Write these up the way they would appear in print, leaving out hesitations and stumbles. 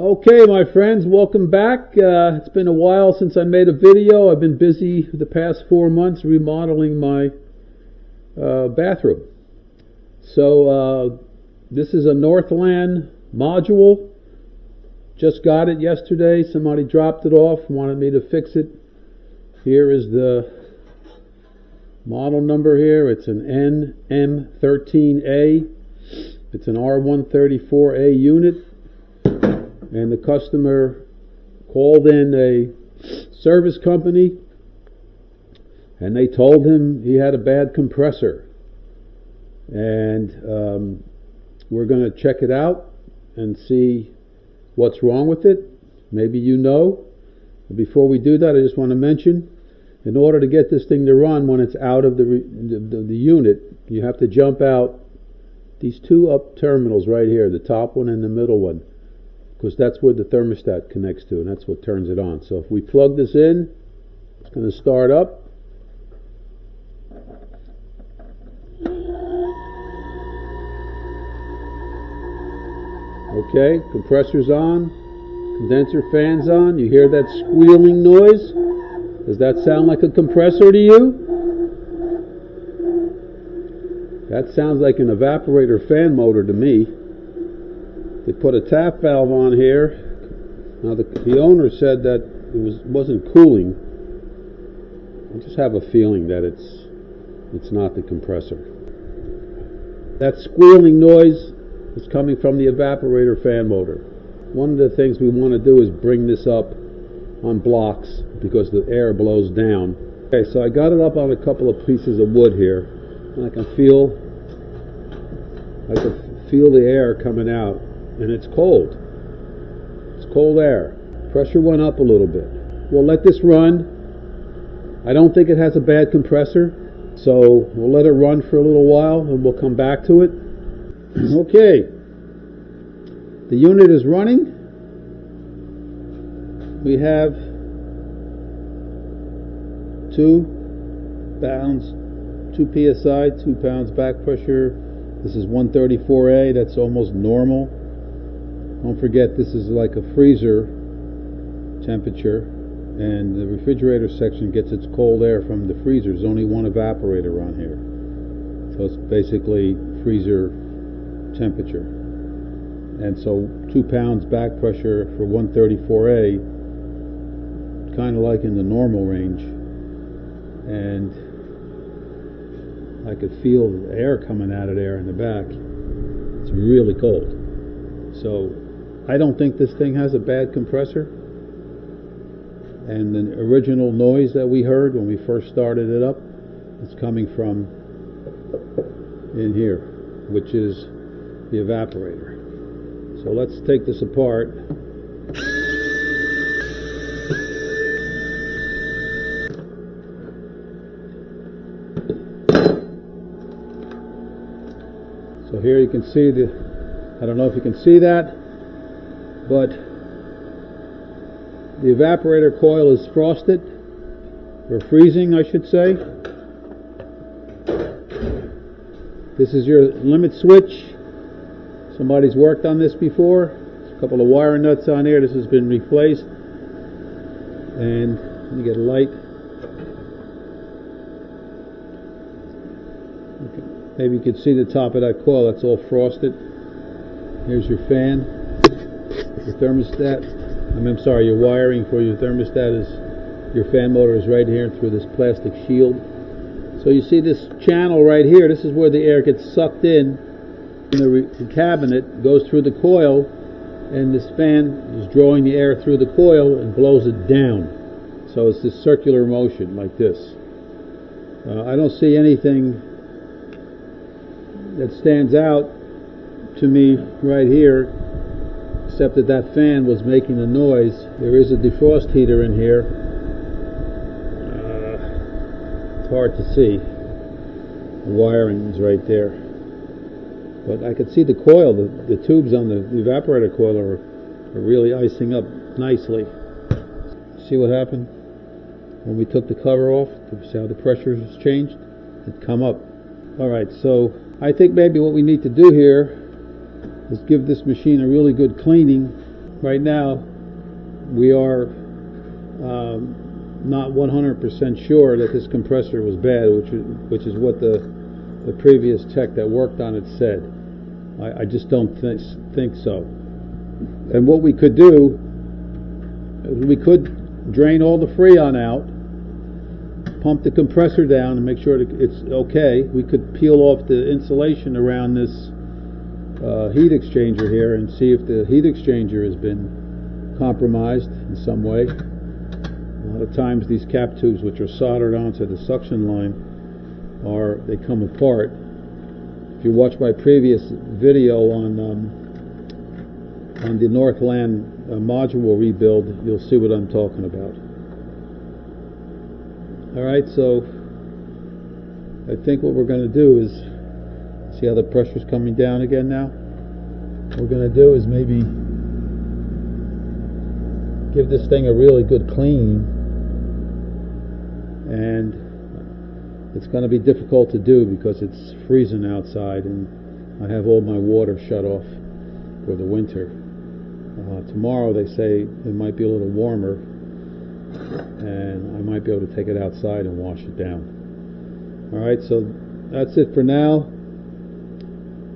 Okay, my friends, welcome back. It's been a while since I made a video. I've been busy the past 4 months remodeling my bathroom. So this is a Northland module. Just got it yesterday. Somebody dropped it off, wanted me to fix it. Here is the model number here. It's an NM13A. It's an R134A unit. And the customer called in a service company and they told him he had a bad compressor. And we're going to check it out and see what's wrong with it. Maybe you know. Before we do that, I just want to mention, in order to get this thing to run when it's out of the unit, you have to jump out these two up terminals right here, the top one and the middle one, because that's where the thermostat connects to, and that's what turns it on. So if we plug this in, it's going to start up. Okay, compressor's on, condenser fan's on. You hear that squealing noise? Does that sound like a compressor to you? That sounds like an evaporator fan motor to me. They put a tap valve on here. Now the owner said that it wasn't cooling. I just have a feeling that it's not the compressor. That squealing noise is coming from the evaporator fan motor. One of the things we want to do is bring this up on blocks because the air blows down. Okay, so I got it up on a couple of pieces of wood here, and I can feel the air coming out, and it's cold. It's cold air. Pressure went up a little bit. We'll let this run. I don't think it has a bad compressor, so we'll let it run for a little while and we'll come back to it. Okay, the unit is running. We have 2 pounds, 2 psi, 2 pounds back pressure. This is 134A, that's almost normal. Don't forget, this is like a freezer temperature, and the refrigerator section gets its cold air from the freezer. There's only one evaporator on here, so it's basically freezer temperature. And so 2 pounds back pressure for 134A, kind of like in the normal range, and I could feel the air coming out of there in the back. It's really cold. So I don't think this thing has a bad compressor. And the original noise that we heard when we first started it up is coming from in here, which is the evaporator. So let's take this apart. So here you can see I don't know if you can see that, but the evaporator coil is frosted, or freezing I should say. This is your limit switch. Somebody's worked on this before. There's a couple of wire nuts on here. This has been replaced. And let me get a light. Okay. Maybe you can see the top of that coil. That's all frosted. Here's your fan. Your thermostat. I'm sorry, your wiring for your thermostat is, your fan motor is right here through this plastic shield. So you see this channel right here. This is where the air gets sucked in. The cabinet goes through the coil, and this fan is drawing the air through the coil and blows it down. So it's this circular motion like this. I don't see anything that stands out to me right here, except that fan was making a noise. There is a defrost heater in here. It's hard to see. The wiring is right there. But I could see the coil, the tubes on the evaporator coil are really icing up nicely. See what happened when we took the cover off? See how the pressure has changed? It come up. Alright, so I think maybe what we need to do here is give this machine a really good cleaning. Right now, we are not 100% sure that this compressor was bad, which is what the previous tech that worked on it said. I just don't think so. And what we could do, we could drain all the Freon out, pump the compressor down and make sure that it's okay. We could peel off the insulation around this heat exchanger here and see if the heat exchanger has been compromised in some way. A lot of times these cap tubes, which are soldered onto the suction line, they come apart. If you watch my previous video on the Northland module rebuild, you'll see what I'm talking about. Alright, so I think what we're going to do is, see how the pressure's coming down again now? What we're going to do is maybe give this thing a really good clean, and it's going to be difficult to do because it's freezing outside and I have all my water shut off for the winter. Tomorrow they say it might be a little warmer and I might be able to take it outside and wash it down. Alright, so that's it for now.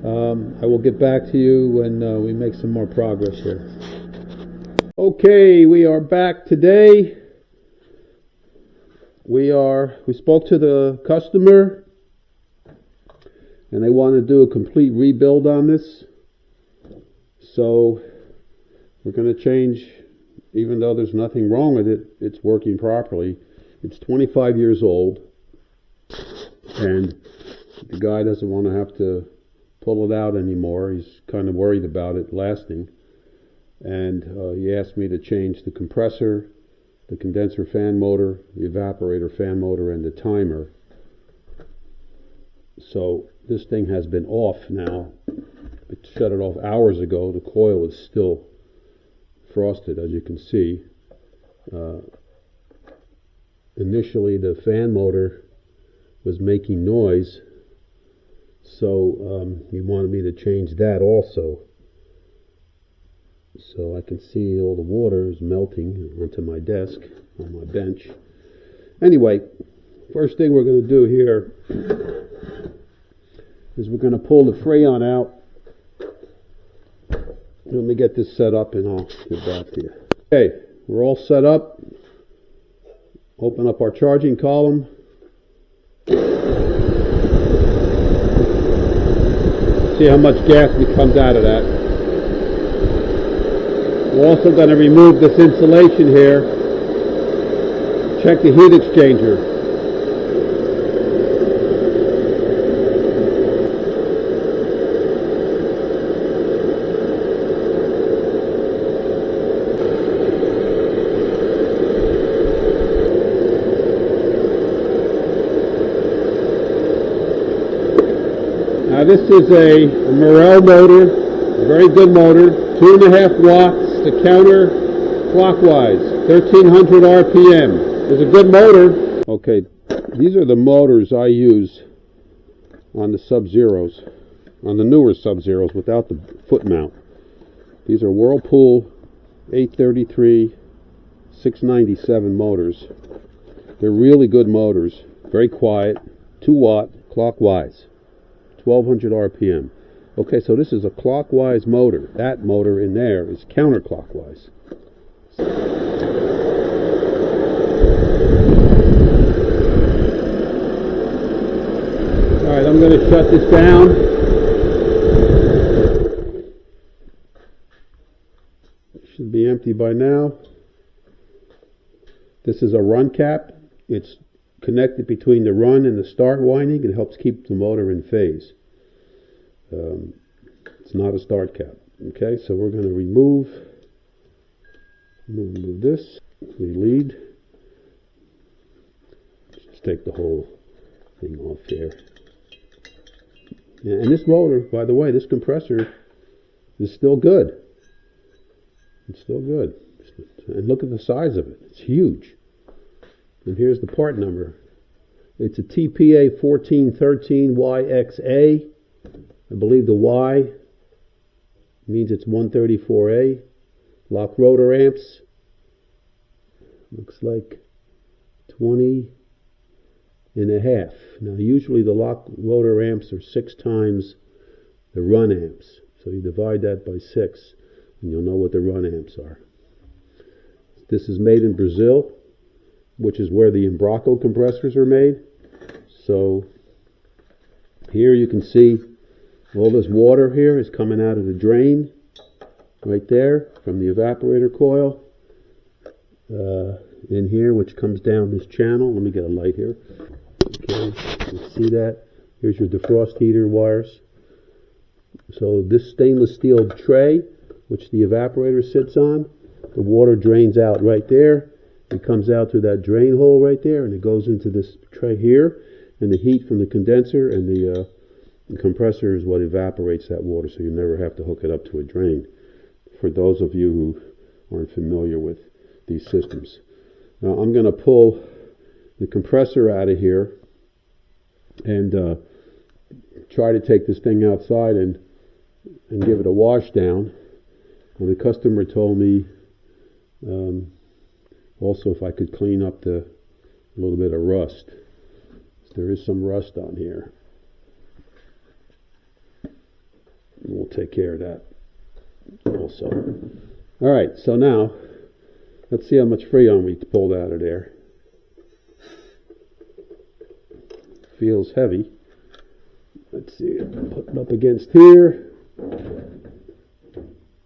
I will get back to you when we make some more progress here. Okay, we are back today. We spoke to the customer and they want to do a complete rebuild on this. So we're going to change, even though there's nothing wrong with it, it's working properly. It's 25 years old and the guy doesn't want to have to pull it out anymore. He's kind of worried about it lasting. And he asked me to change the compressor, the condenser fan motor, the evaporator fan motor, and the timer. So this thing has been off now. I shut it off hours ago. The coil is still frosted, as you can see. Initially the fan motor was making noise, so he wanted me to change that also. So I can see all the water is melting onto my desk, on my bench. Anyway, first thing we're going to do here is we're going to pull the Freon out. Let me get this set up and I'll get back to you. Okay, we're all set up. Open up our charging column. See how much gas comes out of that. We're also going to remove this insulation here. Check the heat exchanger. Now this is a Morel motor, a very good motor, 2.5 watts. The counterclockwise, 1300 RPM. It's a good motor. Okay, these are the motors I use on the Sub-Zeros, on the newer Sub-Zeros without the foot mount. These are Whirlpool 833 697 motors. They're really good motors, very quiet, 2 watt clockwise, 1200 RPM. Okay, so this is a clockwise motor. That motor in there is counterclockwise. Alright, I'm going to shut this down. It should be empty by now. This is a run cap. It's connected between the run and the start winding. It helps keep the motor in phase. It's not a start cap. Okay, so we're going to remove this, the lead. Just take the whole thing off here. And this motor, by the way, this compressor is still good. It's still good. And look at the size of it. It's huge. And here's the part number. It's a TPA 1413YXA. I believe the Y means it's 134A. Lock rotor amps, looks like 20 and a half. Now usually the lock rotor amps are 6 times the run amps. So you divide that by 6 and you'll know what the run amps are. This is made in Brazil, which is where the Embraco compressors are made. So here you can see all this water here is coming out of the drain right there from the evaporator coil in here, which comes down this channel. Let me get a light here. Okay, you can see that. Here's your defrost heater wires. So this stainless steel tray, which the evaporator sits on, the water drains out right there. It comes out through that drain hole right there, and it goes into this tray here. And the heat from the condenser and the compressor is what evaporates that water, so you never have to hook it up to a drain, for those of you who aren't familiar with these systems. Now I'm going to pull the compressor out of here and try to take this thing outside and give it a wash down. And the customer told me also if I could clean up a little bit of rust. There is some rust on here. We'll take care of that also. Alright, so now let's see how much Freon we pulled out of there. Feels heavy. Let's see, put it up against here.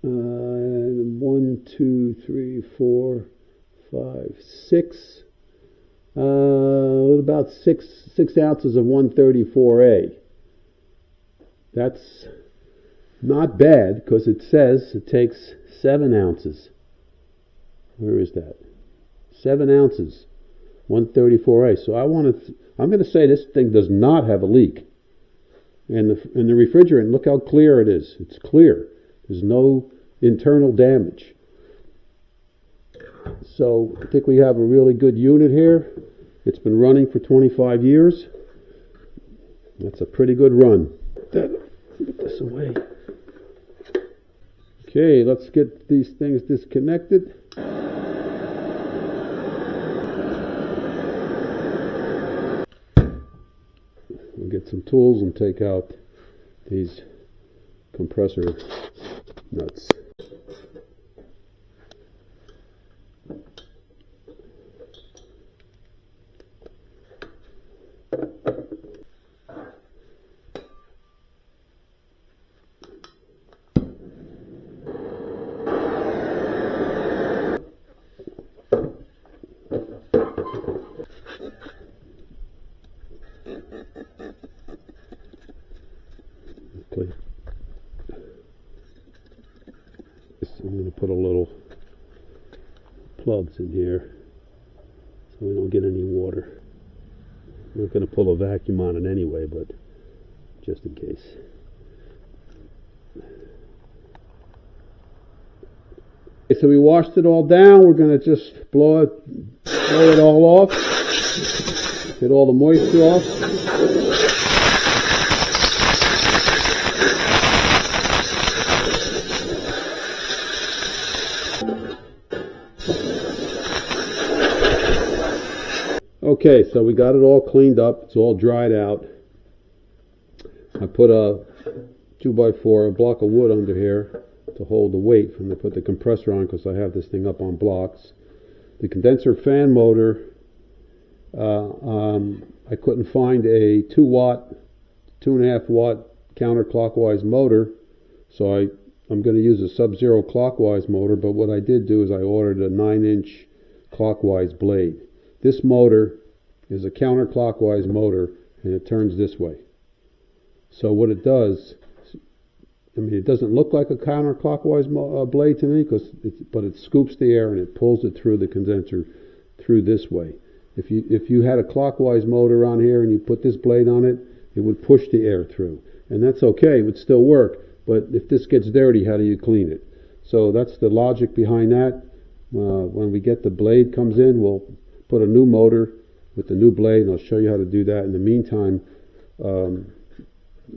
1, 2, 3, 4, 5, 6. About 6 ounces of 134A. That's not bad, because it says it takes 7 ounces. Where is that? 7 ounces, 134A. So I'm going to say this thing does not have a leak. And the refrigerant, look how clear it is. It's clear. There's no internal damage. So I think we have a really good unit here. It's been running for 25 years. That's a pretty good run. Put this away. Okay, let's get these things disconnected. We'll get some tools and take out these compressor nuts. I'm going to put a little plugs in here so we don't get any water. I'm not going to pull a vacuum on it anyway, but just in case. Okay, so we washed it all down. We're going to just blow it all off. Get all the moisture off. Okay, so we got it all cleaned up. It's all dried out. I put a 2x4, a block of wood under here to hold the weight from to put the compressor on, because I have this thing up on blocks. The condenser fan motor, I couldn't find a 2-watt, 2.5 watt counterclockwise motor, so I'm going to use a sub-zero clockwise motor, but what I did do is I ordered a 9-inch clockwise blade. This motor is a counterclockwise motor, and it turns this way. So what it does, I mean, it doesn't look like a counterclockwise blade to me, but it scoops the air and it pulls it through the condenser through this way. If you had a clockwise motor on here and you put this blade on it, it would push the air through, and that's okay. It would still work. But if this gets dirty, how do you clean it? So that's the logic behind that. When we get the blade comes in, we'll put a new motor with the new blade, and I'll show you how to do that. In the meantime, I'm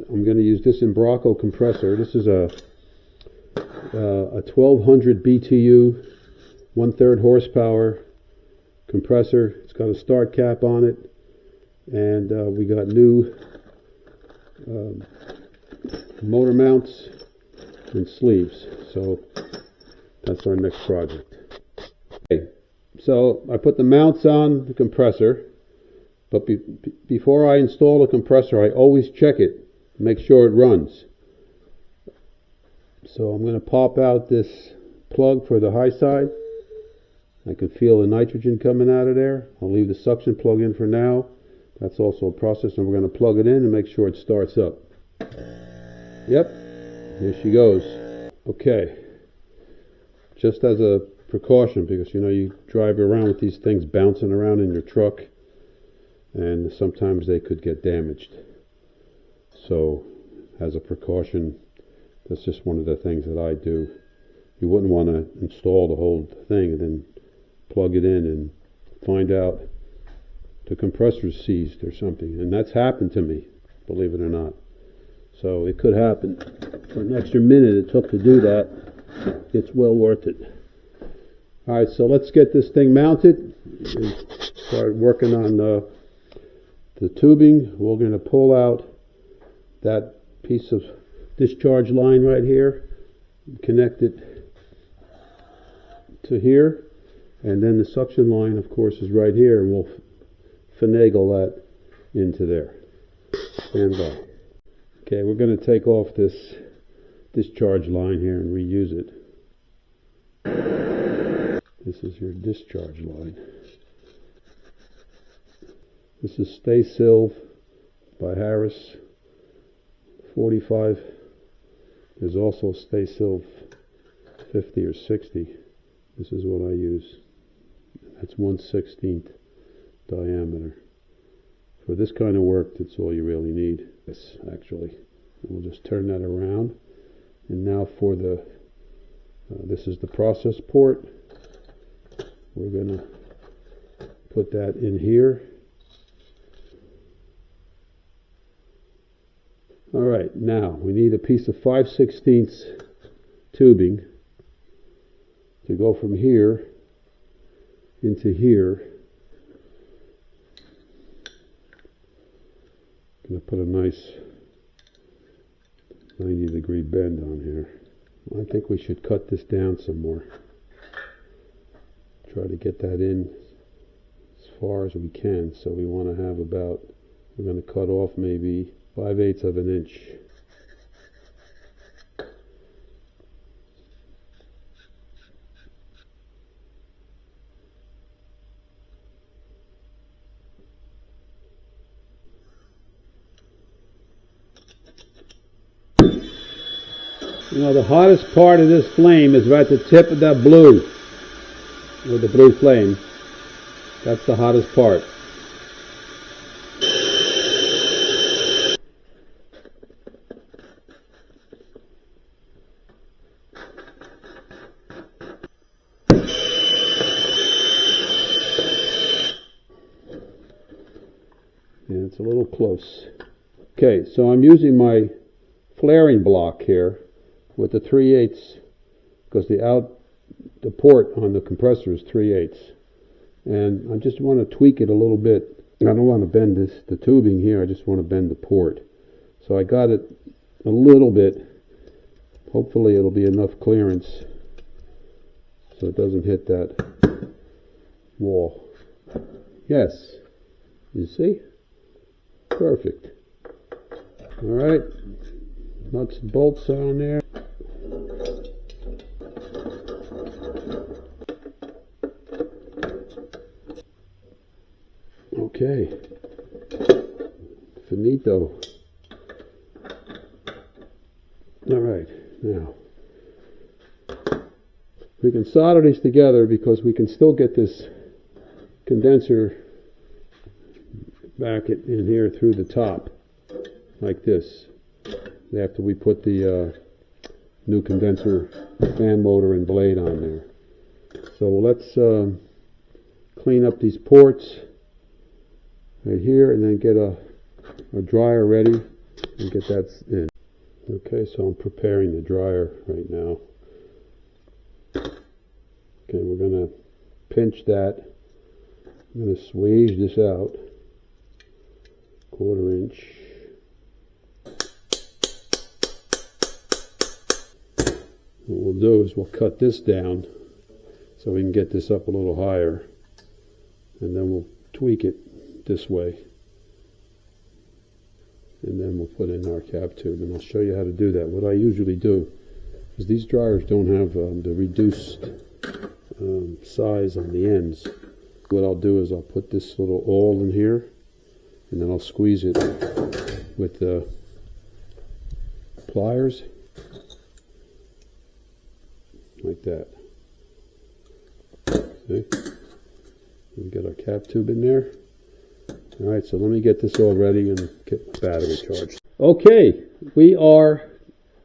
going to use this Embraco compressor. This is a a 1200 BTU, 1/3 horsepower compressor. It's got a start cap on it, and we got new motor mounts and sleeves. So that's our next project. Okay, so I put the mounts on the compressor, but before I install the compressor, I always check it, make sure it runs. So I'm going to pop out this plug for the high side. I can feel the nitrogen coming out of there. I'll leave the suction plug in for now. That's also a process, and we're going to plug it in and make sure it starts up. Yep, here she goes. Okay, just as a precaution, because you drive around with these things bouncing around in your truck, and sometimes they could get damaged. So as a precaution, that's just one of the things that I do. You wouldn't want to install the whole thing and then plug it in and find out the compressor's seized or something. And that's happened to me, believe it or not. So it could happen. For an extra minute it took to do that, it's well worth it. Alright, so let's get this thing mounted and start working on the tubing. We're going to pull out that piece of discharge line right here, connect it to here, and then the suction line, of course, is right here, and we'll finagle that into there. Stand by. Okay, we're going to take off this discharge line here and reuse it. This is your discharge line. This is Stay Silv by Harris, 45. There's also Stay Silv 50 or 60. This is what I use. That's 1/16 diameter. For this kind of work, that's all you really need. This actually. We'll just turn that around. And now for the, this is the process port. We're going to put that in here. Alright, now we need a piece of 5/16 tubing to go from here into here. I'm going to put a nice 90-degree bend on here. I think we should cut this down some more. Try to get that in as far as we can. So we want to have about, we're going to cut off maybe 5/8 of an inch. The hottest part of this flame is right at the tip of that blue, with the blue flame. That's the hottest part. And it's a little close. Okay, so I'm using my flaring block here with the 3/8, because the port on the compressor is 3/8, and I just want to tweak it a little bit. I don't want to bend the tubing here. I just want to bend the port. So I got it a little bit. Hopefully it'll be enough clearance so it doesn't hit that wall. Yes, you see? Perfect. All right, nuts and bolts on there. Okay, finito. All right, now we can solder these together because we can still get this condenser back in here through the top, like this, after we put the new condenser fan motor and blade on there. So let's clean up these ports right here, and then get a dryer ready and get that in. Okay, so I'm preparing the dryer right now. Okay, we're going to pinch that. I'm going to swage this out, 1/4 inch. What we'll do is we'll cut this down so we can get this up a little higher, and then we'll tweak it this way, and then we'll put in our cap tube, and I'll show you how to do that. What I usually do is these dryers don't have the reduced size on the ends. What I'll do is I'll put this little awl in here, and then I'll squeeze it with the pliers like that. See? We got our cap tube in there. Alright, so let me get this all ready and get the battery charged. Okay, we are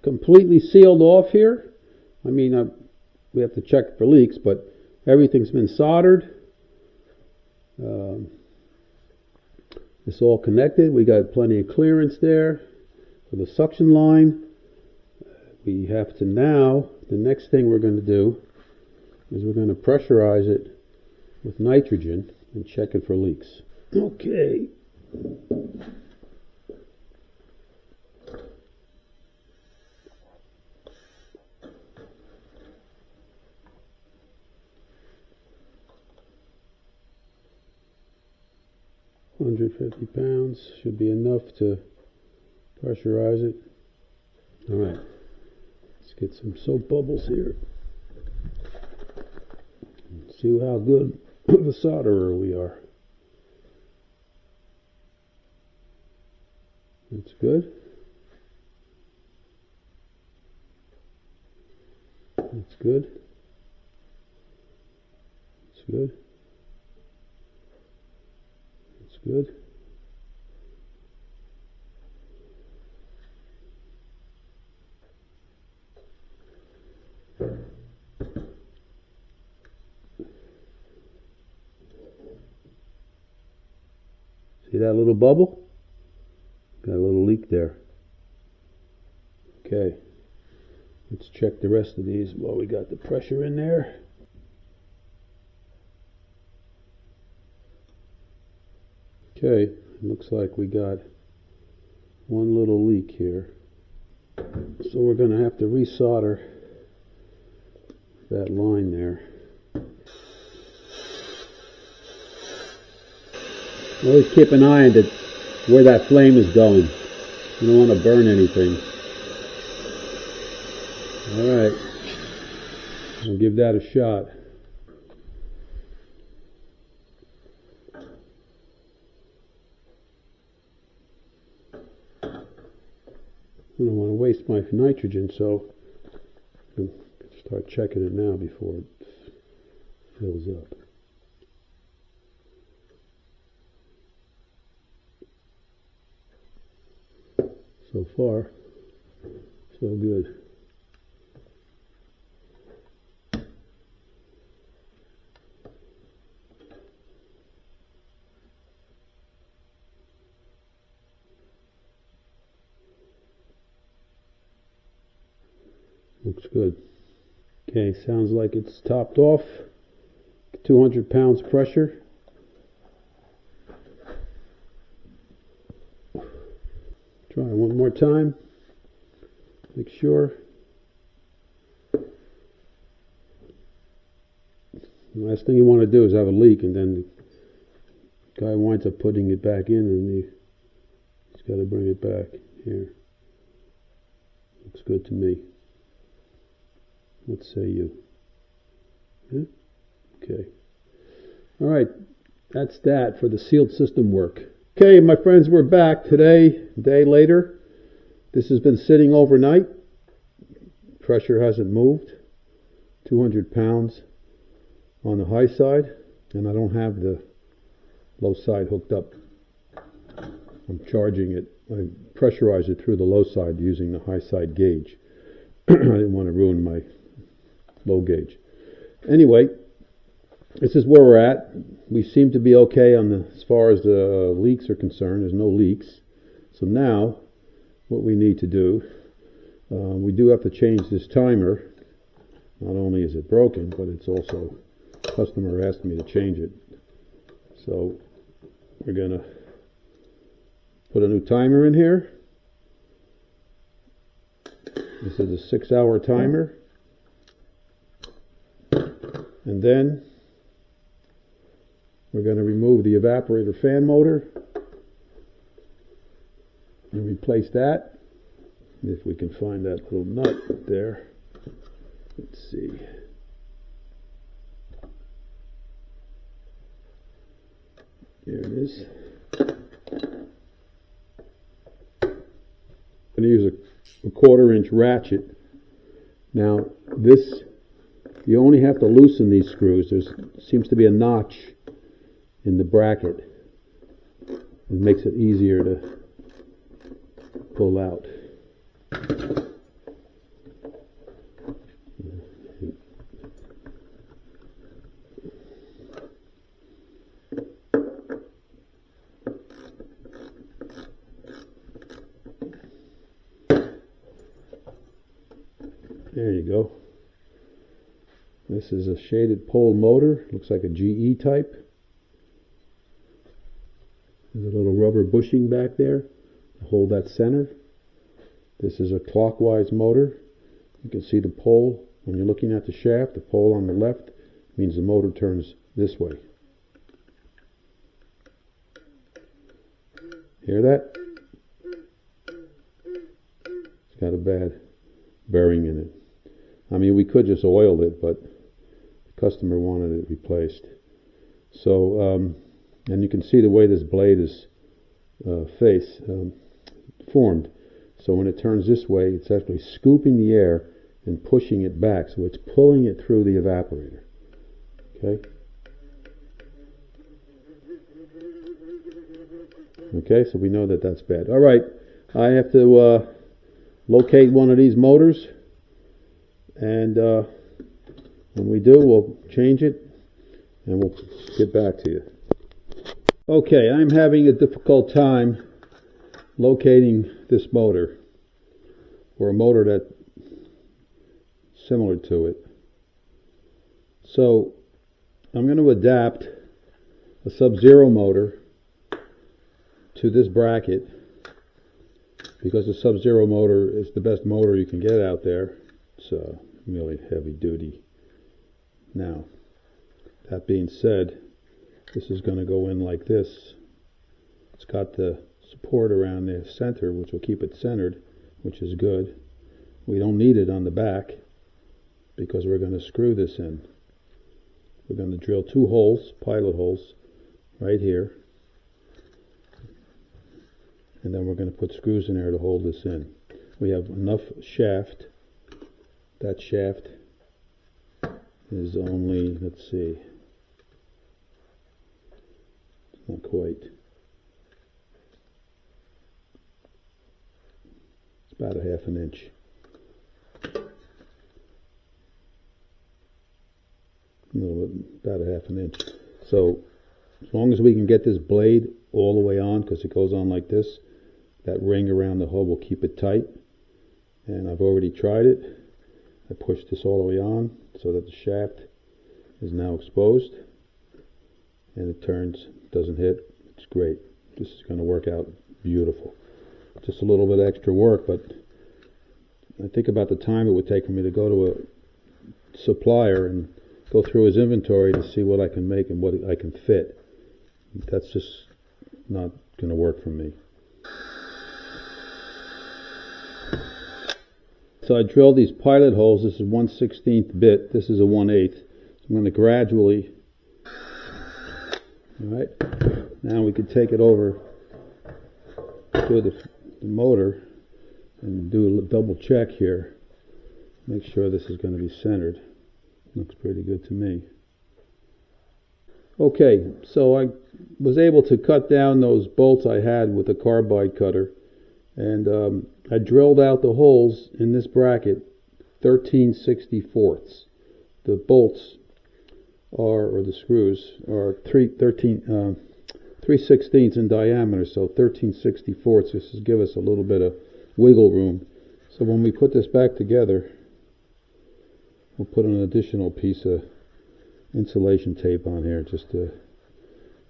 completely sealed off here. I mean, we have to check for leaks, but everything's been soldered. It's all connected. We got plenty of clearance there for the suction line. We have to now, the next thing we're going to do is we're going to pressurize it with nitrogen and check it for leaks. Okay. £150 should be enough to pressurize it. All right, let's get some soap bubbles here. See how good of a solderer we are. That's good. That's good. That's good. That's good. See that little bubble? Got a little leak there. Okay. Let's check the rest of these while we got the pressure in there. Okay, looks like we got one little leak here. So we're going to have to resolder that line there. Always keep an eye on where that flame is going. You don't want to burn anything. Alright, we'll give that a shot. I don't want to waste my nitrogen, so I'm going to start checking it now before it fills up. So far, so good. Looks good. Okay, sounds like it's topped off. 200 pounds pressure. Try one more time. Make sure. The last thing you want to do is have a leak, and then the guy winds up putting it back in, and he's got to bring it back. Here. Looks good to me. What say you? Yeah? Okay. All right. That's that for the sealed system work. Okay, my friends, we're back today, a day later. This has been sitting overnight. Pressure hasn't moved. 200 pounds on the high side, and I don't have the low side hooked up. I'm charging it. I pressurize it through the low side using the high side gauge. I didn't want to ruin my low gauge. Anyway, this is where we're at. We seem to be okay as far as the leaks are concerned. There's no leaks. So now, what we need to do We do have to change this timer. Not only is it broken, but it's also, customer asked me to change it. So we're going to put a new timer in here. This is a 6-hour timer. And then we're going to remove the evaporator fan motor and replace that. If we can find that little nut there. Let's see. Here it is. I'm going to use a 1/4-inch ratchet. Now this, you only have to loosen these screws. There seems to be a notch in the bracket. It makes it easier to pull out. There you go. This is a shaded pole motor. Looks like a GE type. There's a little rubber bushing back there to hold that center. This is a clockwise motor. You can see the pole when you're looking at the shaft. The pole on the left means the motor turns this way. Hear that? It's got a bad bearing in it. I mean, we could just oil it, but the customer wanted it replaced. So, and you can see the way this blade is formed. So when it turns this way, it's actually scooping the air and pushing it back. So it's pulling it through the evaporator. Okay? Okay, so we know that that's bad. All right, I have to locate one of these motors. And when we do, we'll change it and we'll get back to you. Okay, I'm having a difficult time locating this motor, or a motor that's similar to it. So I'm going to adapt a Sub-Zero motor to this bracket, because the Sub-Zero motor is the best motor you can get out there. It's really heavy duty. Now, that being said, this is going to go in like this. It's got the support around the center, which will keep it centered, which is good. We don't need it on the back because we're going to screw this in. We're going to drill 2 holes, pilot holes, right here. And then we're going to put screws in there to hold this in. We have enough shaft. That shaft is only, let's see, not quite. It's about a 1/2 inch. A little bit, about a 1/2 inch. So as long as we can get this blade all the way on, because it goes on like this, that ring around the hub will keep it tight. And I've already tried it. I pushed this all the way on so that the shaft is now exposed, and it turns, doesn't hit. It's great. This is going to work out beautiful. Just a little bit extra work, but I think about the time it would take for me to go to a supplier and go through his inventory to see what I can make and what I can fit. That's just not going to work for me. So I drilled these pilot holes. This is 1/16 bit. This is a 1/8. So I'm going to gradually. All right. Now we can take it over to the motor and do a double check here. Make sure this is going to be centered. Looks pretty good to me. Okay, so I was able to cut down those bolts I had with a carbide cutter, and I drilled out the holes in this bracket 13/64. The bolts are, or the screws, are 3/16 in diameter, so 13/64. This will give us a little bit of wiggle room So when we put this back together, we'll put an additional piece of insulation tape on here just to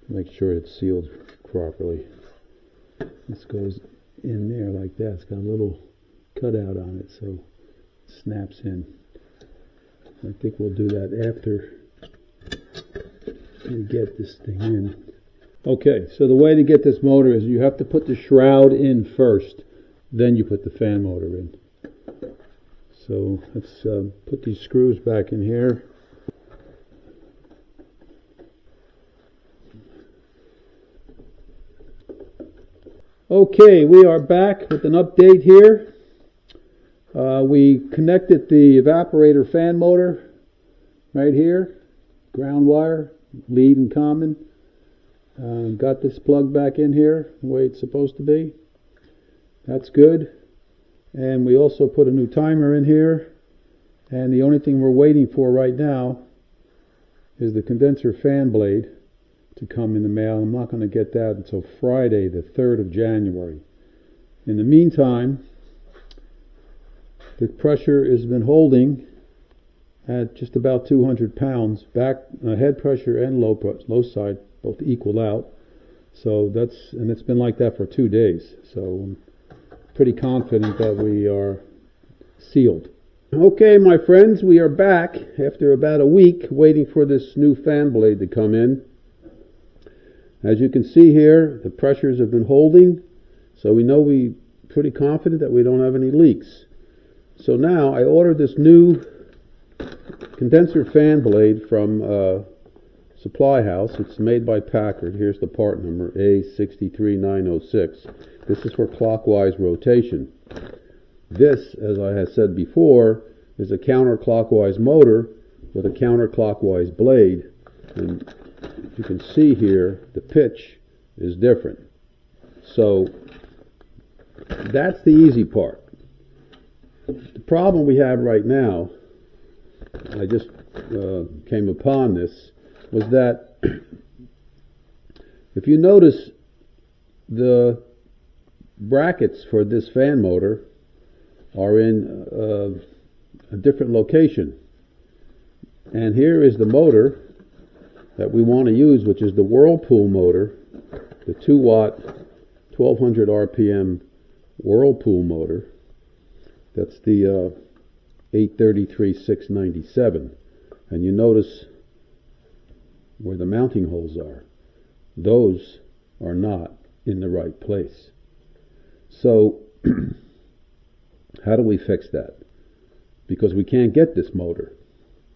make sure it's sealed properly. This goes in there like that. It's got a little cutout on it, so it snaps in. I think we'll do that after we get this thing in. Okay, so the way to get this motor is you have to put the shroud in first, then you put the fan motor in. So let's put these screws back in here. Okay, we are back with an update here. We connected the evaporator fan motor right here, ground wire, lead and common. Got this plug back in here the way it's supposed to be. That's good. And we also put a new timer in here. And the only thing we're waiting for right now is the condenser fan blade to come in the mail. I'm not going to get that until Friday, the 3rd of January. In the meantime, the pressure has been holding at just about 200 pounds. Head pressure and low side both equal out. So and it's been like that for 2 days. So I'm pretty confident that we are sealed. Okay, my friends, we are back after about a week waiting for this new fan blade to come in. As you can see here, the pressures have been holding, so we're pretty confident that we don't have any leaks. So now I ordered this new condenser fan blade from Supply House. It's made by Packard. Here's the part number, A63906. This is for clockwise rotation. This, as I have said before, is a counterclockwise motor with a counterclockwise blade. And you can see here the pitch is different. So that's the easy part. The problem we have right now, I just came upon this, was that if you notice the brackets for this fan motor are in a different location. And here is the motor that we want to use, which is the Whirlpool motor, the 2-watt, 1200 RPM Whirlpool motor. That's the 833-697. And you notice where the mounting holes are. Those are not in the right place. So how do we fix that? Because we can't get this motor.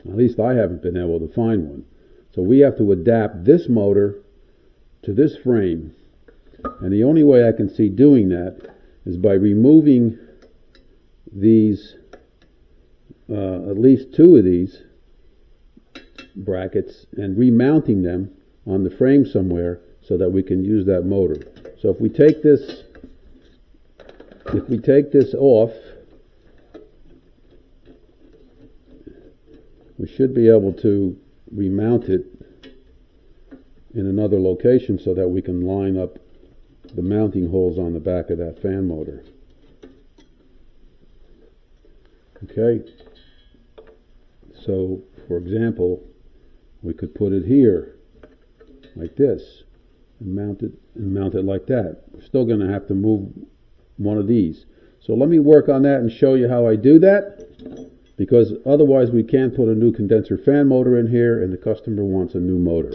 At least I haven't been able to find one. So we have to adapt this motor to this frame. And the only way I can see doing that is by removing these, at least 2 of these brackets, and remounting them on the frame somewhere so that we can use that motor. So if we take this off, we should be able to remount it in another location so that we can line up the mounting holes on the back of that fan motor. Okay, so for example, we could put it here like this and mount it like that. We're still going to have to move one of these. So let me work on that and show you how I do that, because otherwise we can't put a new condenser fan motor in here and the customer wants a new motor.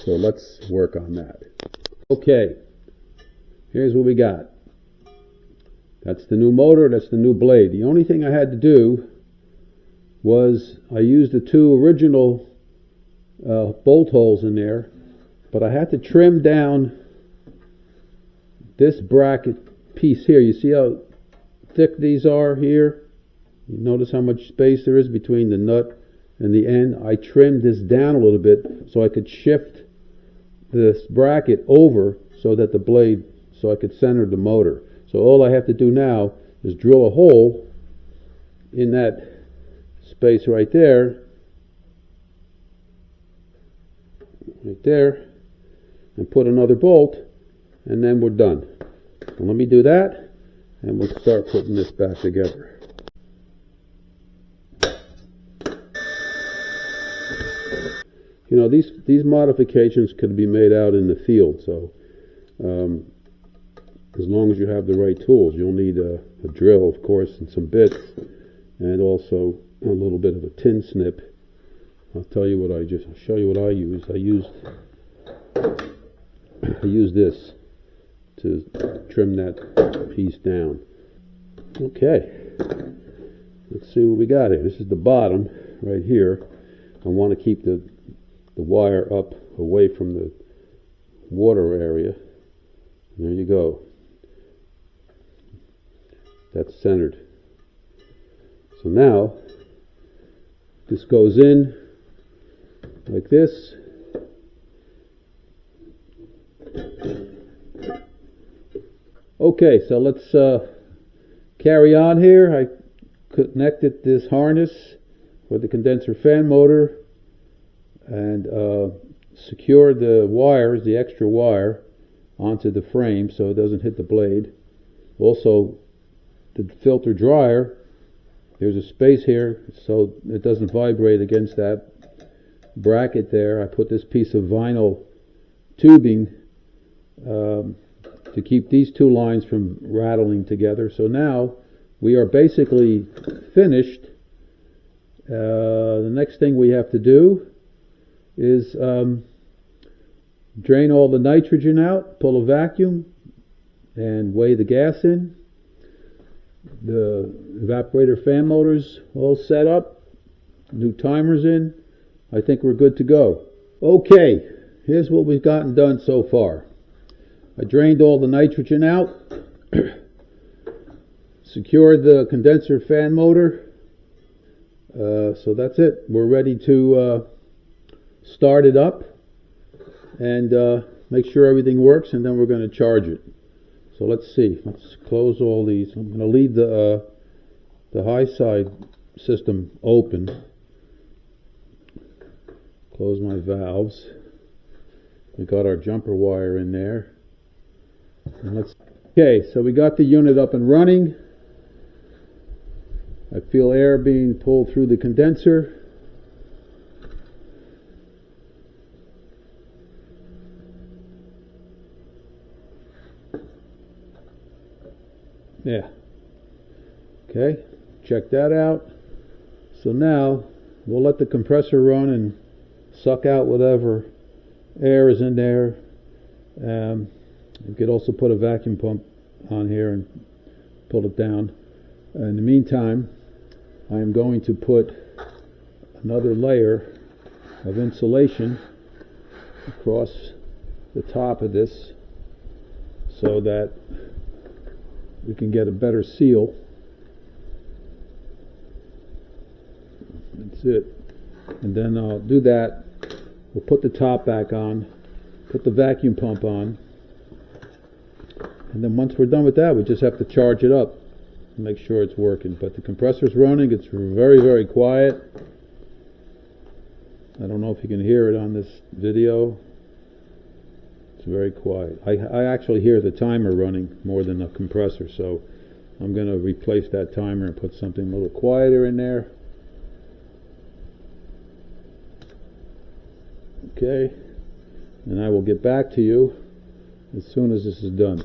So let's work on that. Okay, here's what we got. That's the new motor, that's the new blade. The only thing I had to do was I used the 2 original bolt holes in there, but I had to trim down this bracket piece here. You see how thick these are here? You notice how much space there is between the nut and the end? I trimmed this down a little bit so I could shift this bracket over so that the blade, so I could center the motor. So all I have to do now is drill a hole in that space right there, and put another bolt, and then we're done. So let me do that, and we'll start putting this back together. You know, these modifications could be made out in the field, so as long as you have the right tools. You'll need a drill, of course, and some bits, and also a little bit of a tin snip. I'll show you what I used. I used this to trim that piece down. Okay, let's see what we got here. This is the bottom right here. I want to keep the wire up away from the water area. There you go. That's centered. So now this goes in like this. Okay, so let's carry on here. I connected this harness for the condenser fan motor and secured the wires, the extra wire, onto the frame so it doesn't hit the blade. Also, the filter dryer, there's a space here so it doesn't vibrate against that bracket there. I put this piece of vinyl tubing to keep these two lines from rattling together. So now we are basically finished. The next thing we have to do is drain all the nitrogen out, pull a vacuum, and weigh the gas in. The evaporator fan motor's all set up, new timers in. I think we're good to go. Okay, here's what we've gotten done so far. I drained all the nitrogen out, secured the condenser fan motor, so that's it. We're ready to start it up and make sure everything works, and then we're going to charge it. So let's see. Let's close all these. I'm going to leave the high side system open. Close my valves. We got our jumper wire in there. And okay, so we got the unit up and running. I feel air being pulled through the condenser. Yeah. Okay, check that out. So now we'll let the compressor run and suck out whatever air is in there. You could also put a vacuum pump on here and pull it down. In the meantime, I am going to put another layer of insulation across the top of this so that we can get a better seal. That's it. And then I'll do that. We'll put the top back on, put the vacuum pump on, and then once we're done with that, we just have to charge it up and make sure it's working. But the compressor's running. It's very, very quiet. I don't know if you can hear it on this video. It's very quiet. I actually hear the timer running more than the compressor, so I'm going to replace that timer and put something a little quieter in there. Okay, and I will get back to you as soon as this is done.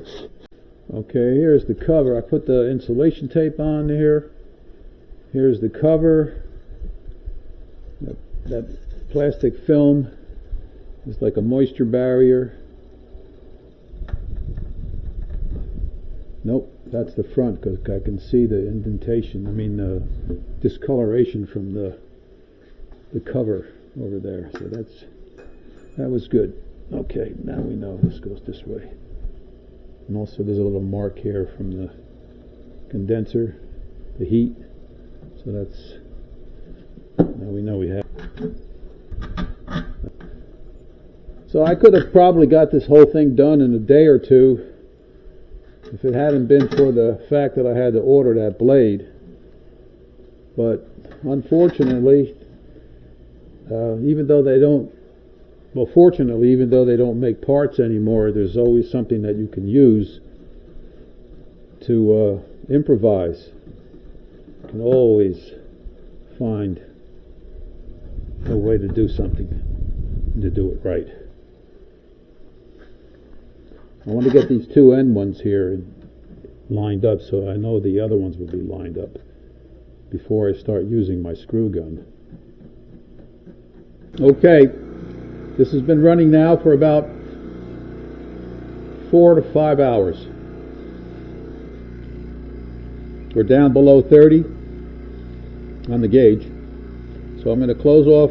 Okay, here's the cover. I put the insulation tape on here. Here's the cover. That plastic film is like a moisture barrier. Nope, that's the front because I can see the indentation. I mean the discoloration from the cover over there. So that was good. Okay, now we know this goes this way. And also there's a little mark here from the condenser, the heat. So now we know we have. So I could have probably got this whole thing done in a day or two if it hadn't been for the fact that I had to order that blade. But unfortunately, even though they don't make parts anymore, there's always something that you can use to improvise. You can always find a way to do something. to do it right. I want to get these two end ones here lined up so I know the other ones will be lined up before I start using my screw gun. Okay, this has been running now for about 4 to 5 hours. We're down below 30 on the gauge. So I'm going to close off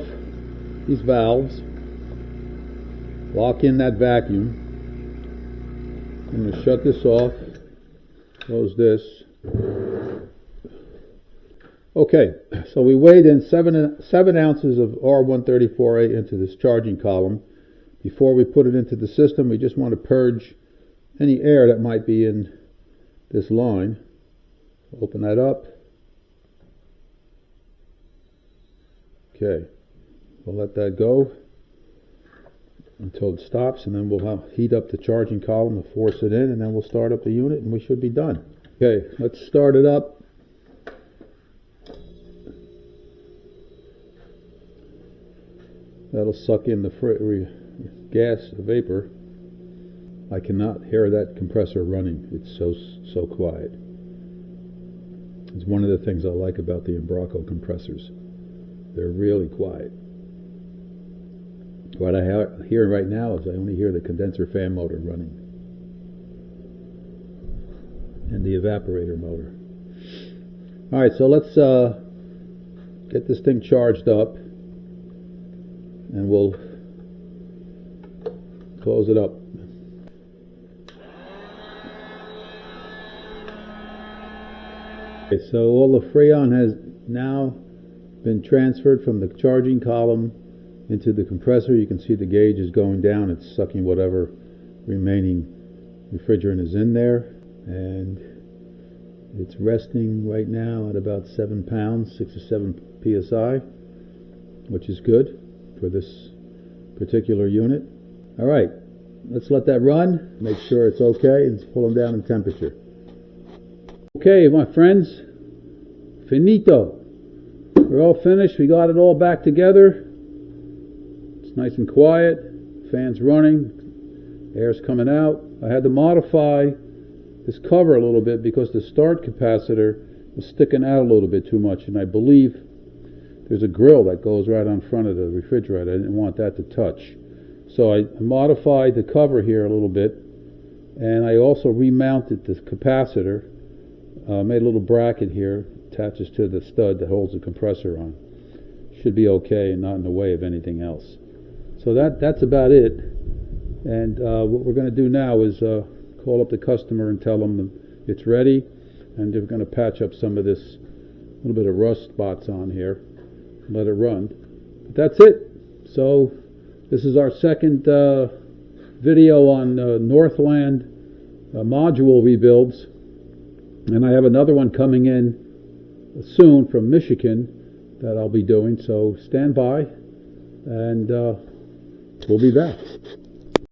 these valves, lock in that vacuum. I'm going to shut this off, close this. Okay, so we weighed in 7 ounces of R134A into this charging column. Before we put it into the system, we just want to purge any air that might be in this line. Open that up. Okay, we'll let that go until it stops, and then we'll heat up the charging column to force it in, and then we'll start up the unit, and we should be done. Okay, let's start it up. That'll suck in the gas, the vapor. I cannot hear that compressor running. It's so quiet. It's one of the things I like about the Embraco compressors. They're really quiet. What I hear right now is I only hear the condenser fan motor running and the evaporator motor. Alright, so let's get this thing charged up and we'll close it up. Okay, so all the Freon has now been transferred from the charging column into the compressor. You can see the gauge is going down. It's sucking whatever remaining refrigerant is in there, and it's resting right now at about 7 pounds, 6 or 7 psi, which is good for this particular unit. All right, let's let that run, make sure it's okay, and pull them down in temperature. Okay, my friends, finito. We're all finished. We got it all back together. It's nice and quiet. Fan's running. Air's coming out. I had to modify this cover a little bit because the start capacitor was sticking out a little bit too much, and I believe there's a grill that goes right on front of the refrigerator. I didn't want that to touch. So I modified the cover here a little bit, and I also remounted the capacitor. Made a little bracket here, attaches to the stud that holds the compressor on. Should be okay and not in the way of anything else. So that's about it. And what we're going to do now is call up the customer and tell them it's ready, and they're going to patch up some of this little bit of rust spots on here and let it run. But that's it. So this is our second video on Northland module rebuilds. And I have another one coming in soon from Michigan that I'll be doing. So stand by, and we'll be back.